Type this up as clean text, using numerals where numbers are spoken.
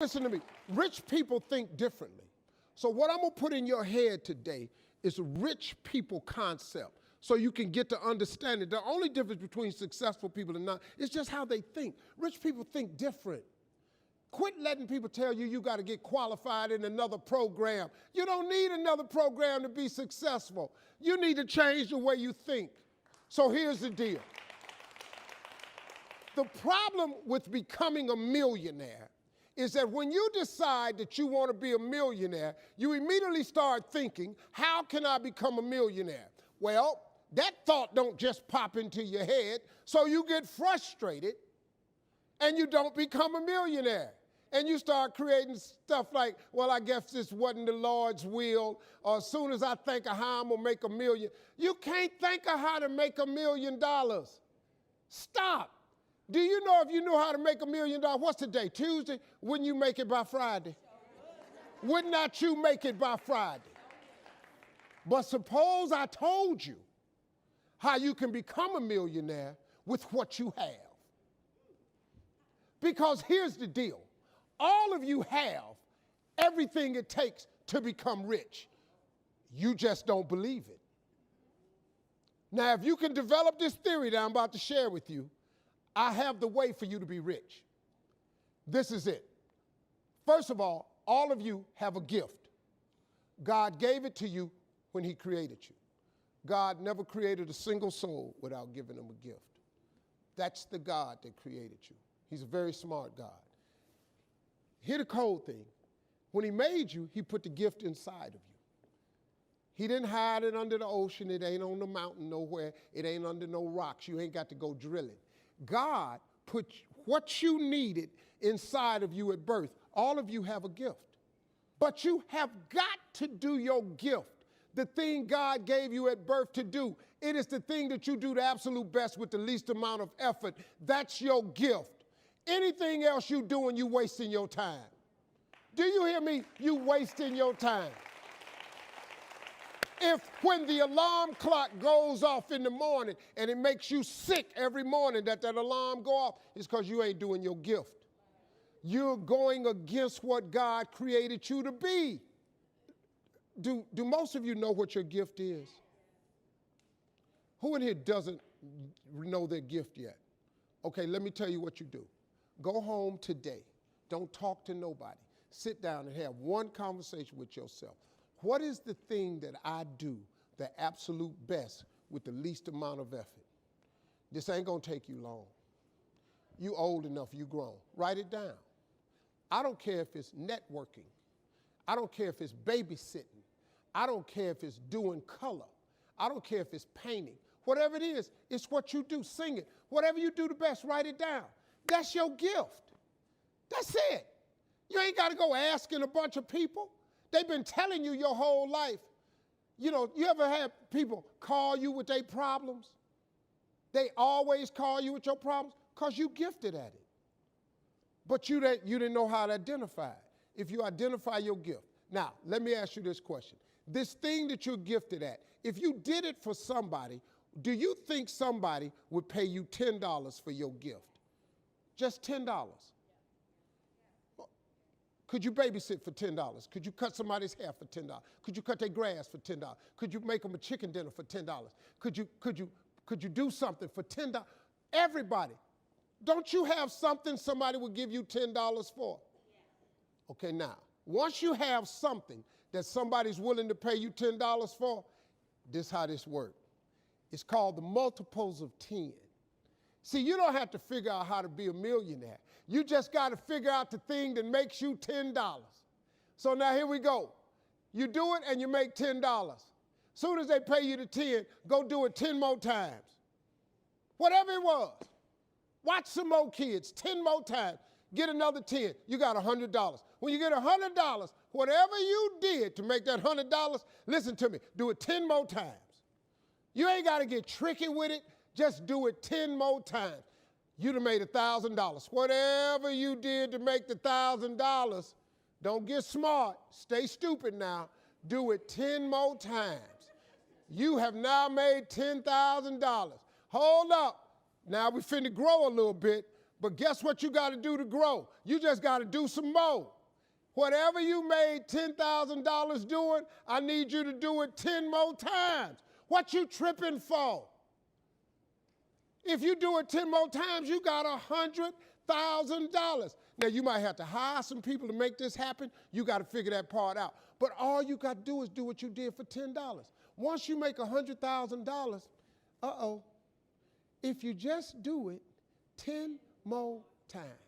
Listen to me. Rich people think differently. So what I'm going to put in your head today is a rich people concept so you can get to understand it. The only difference between successful people and not is just how they think. Rich people think different. Quit letting people tell you you got to get qualified in another program. You don't need another program to be successful. You need to change the way you think. So here's the deal. The problem with becoming a millionaire is that when you decide that you want to be a millionaire, you immediately start thinking, how can I become a millionaire? Well, that thought don't just pop into your head, so you get frustrated and you don't become a millionaire. And you start creating stuff like, well, I guess this wasn't the Lord's will, or as soon as I think of how I'm gonna make $1 million. You can't think of how to make $1 million. Stop. Do you know if you knew how to make $1 million, what's today, Tuesday? Wouldn't you make it by Friday? Would not you make it by Friday? But suppose I told you how you can become a millionaire with what you have. Because here's the deal. All of you have everything it takes to become rich. You just don't believe it. Now, if you can develop this theory that I'm about to share with you, I have the way for you to be rich. This is it. First of all of you have a gift. God gave it to you when he created you. God never created a single soul without giving them a gift. That's the God that created you. He's a very smart God. Here's the cold thing. When he made you, he put the gift inside of you. He didn't hide it under the ocean. It ain't on the mountain nowhere. It ain't under no rocks. You ain't got to go drilling. God put what you needed inside of you at birth. All of you have a gift. But you have got to do your gift, the thing God gave you at birth to do. It is the thing that you do the absolute best with the least amount of effort. That's your gift. Anything else you doing, you wasting your time. Do you hear me? You wasting your time. If when the alarm clock goes off in the morning and it makes you sick every morning that alarm go off, it's because you ain't doing your gift. You're going against what God created you to be. Do most of you know what your gift is? Who in here doesn't know their gift yet? Okay, let me tell you what you do. Go home today. Don't talk to nobody. Sit down and have one conversation with yourself. What is the thing that I do the absolute best with the least amount of effort? This ain't gonna take you long. You old enough, you grown. Write it down. I don't care if it's networking. I don't care if it's babysitting. I don't care if it's doing color. I don't care if it's painting. Whatever it is, it's what you do. Sing it. Whatever you do the best, write it down. That's your gift. That's it. You ain't got to go asking a bunch of people. They've been telling you your whole life. You know, you ever had people call you with their problems? They always call you with your problems because you gifted at it. But you didn't know how to identify it. If you identify your gift. Now, let me ask you this question. This thing that you're gifted at, if you did it for somebody, do you think somebody would pay you $10 for your gift? Just $10. Could you babysit for $10? Could you cut somebody's hair for $10? Could you cut their grass for $10? Could you make them a chicken dinner for $10? Could you do something for $10? Everybody. Don't you have something somebody would give you $10 for? Okay, now, once you have something that somebody's willing to pay you $10 for, this is how this works. It's called the multiples of 10. See, you don't have to figure out how to be a millionaire. You just got to figure out the thing that makes you $10. So now here we go. You do it and you make $10. Soon as they pay you the 10, go do it 10 more times. Whatever it was. Watch some more kids 10 more times. Get another 10. You got $100. When you get $100, whatever you did to make that $100, listen to me, do it 10 more times. You ain't got to get tricky with it. Just do it 10 more times. You'd have made $1,000. Whatever you did to make the $1,000, don't get smart. Stay stupid now. Do it 10 more times. You have now made $10,000. Hold up. Now we finna grow a little bit. But guess what you got to do to grow? You just got to do some more. Whatever you made $10,000 doing, I need you to do it 10 more times. What you tripping for? If you do it 10 more times, you got $100,000. Now, you might have to hire some people to make this happen. You got to figure that part out. But all you got to do is do what you did for $10. Once you make $100,000, if you just do it 10 more times,